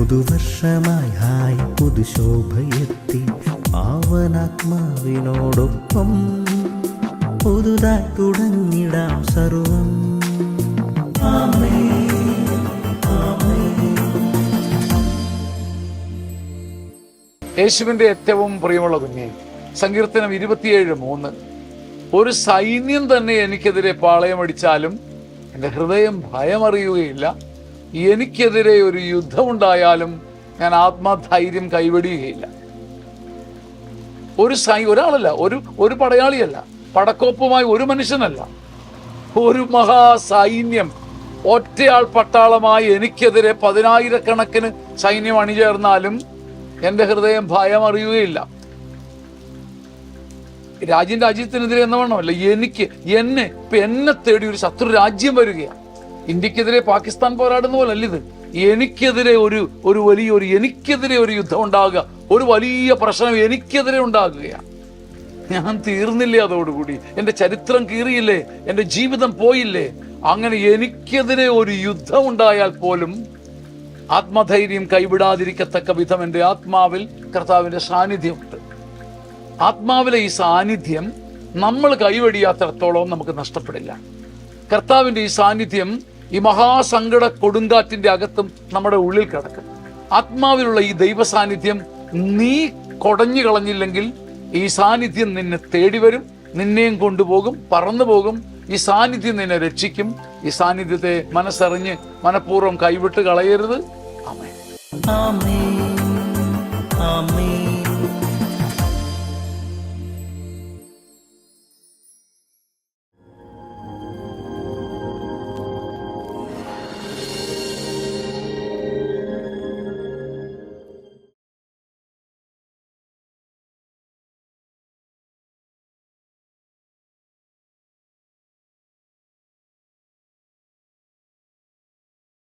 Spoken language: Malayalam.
പുതുവർഷമായി ഹായ് പുതുശോഭയെത്തി പാവനാത്മാവിനോടൊപ്പം പുതുതായി തുടങ്ങിടാം സർവം. യേശുവിന്റെ ഏറ്റവും പ്രിയമുള്ള കുഞ്ഞെ, സങ്കീർത്തനം 27:3, ഒരു സൈന്യം തന്നെ എനിക്കെതിരെ പാളയമടിച്ചാലും എൻ്റെ ഹൃദയം ഭയമറിയുകയില്ല. എനിക്കെതിരെ ഒരു യുദ്ധമുണ്ടായാലും ഞാൻ ആത്മധൈര്യം കൈവെടിയുകയില്ല. ഒരാളല്ല, ഒരു പടയാളിയല്ല, പടക്കോപ്പുമായി ഒരു മനുഷ്യനല്ല, ഒരു മഹാസൈന്യം, ഒറ്റയാൾ പട്ടാളമായി എനിക്കെതിരെ 10,000 സൈന്യം അണിചേർന്നാലും എൻ്റെ ഹൃദയം ഭയം അറിയുകയില്ല. രാജ്യത്തിനെതിരെ എന്ന വേണമല്ല, എന്നെ തേടി ഒരു ശത്രു രാജ്യം വരികയാണ്. ഇന്ത്യക്കെതിരെ പാകിസ്ഥാൻ പോരാടുന്ന പോലെ അല്ല ഇത്. എനിക്കെതിരെ എനിക്കെതിരെ ഒരു യുദ്ധം ഉണ്ടാകുക, ഒരു വലിയ പ്രശ്നം എനിക്കെതിരെ ഉണ്ടാകുകയാണ്. ഞാൻ തീർന്നില്ലേ? അതോടുകൂടി എൻ്റെ ചരിത്രം കീറിയില്ലേ? എൻ്റെ ജീവിതം പോയില്ലേ? അങ്ങനെ എനിക്കെതിരെ ഒരു യുദ്ധം ഉണ്ടായാൽ പോലും ആത്മധൈര്യം കൈവിടാതിരിക്കത്തക്ക വിധം എൻ്റെ ആത്മാവിൽ കർത്താവിൻ്റെ സാന്നിധ്യമുണ്ട്. ആത്മാവിലെ ഈ സാന്നിധ്യം നമ്മൾ കൈവെടിയാത്തിടത്തോളം നമുക്ക് നഷ്ടപ്പെടില്ല. കർത്താവിൻ്റെ ഈ സാന്നിധ്യം ഈ മഹാസങ്കട കൊടുങ്കാറ്റിന്റെ അകത്തും നമ്മുടെ ഉള്ളിൽ കിടക്കും. ആത്മാവിലുള്ള ഈ ദൈവ സാന്നിധ്യം നീ കൊടഞ്ഞു കളഞ്ഞില്ലെങ്കിൽ ഈ സാന്നിധ്യം നിന്നെ തേടി വരും, നിന്നെയും കൊണ്ടുപോകും, പറന്നു പോകും. ഈ സാന്നിധ്യം നിന്നെ രക്ഷിക്കും. ഈ സാന്നിധ്യത്തെ മനസ്സറിഞ്ഞ് മനഃപൂർവ്വം കൈവിട്ട് കളയരുത്. ആമേൻ. ആമേൻ. ആമേൻ.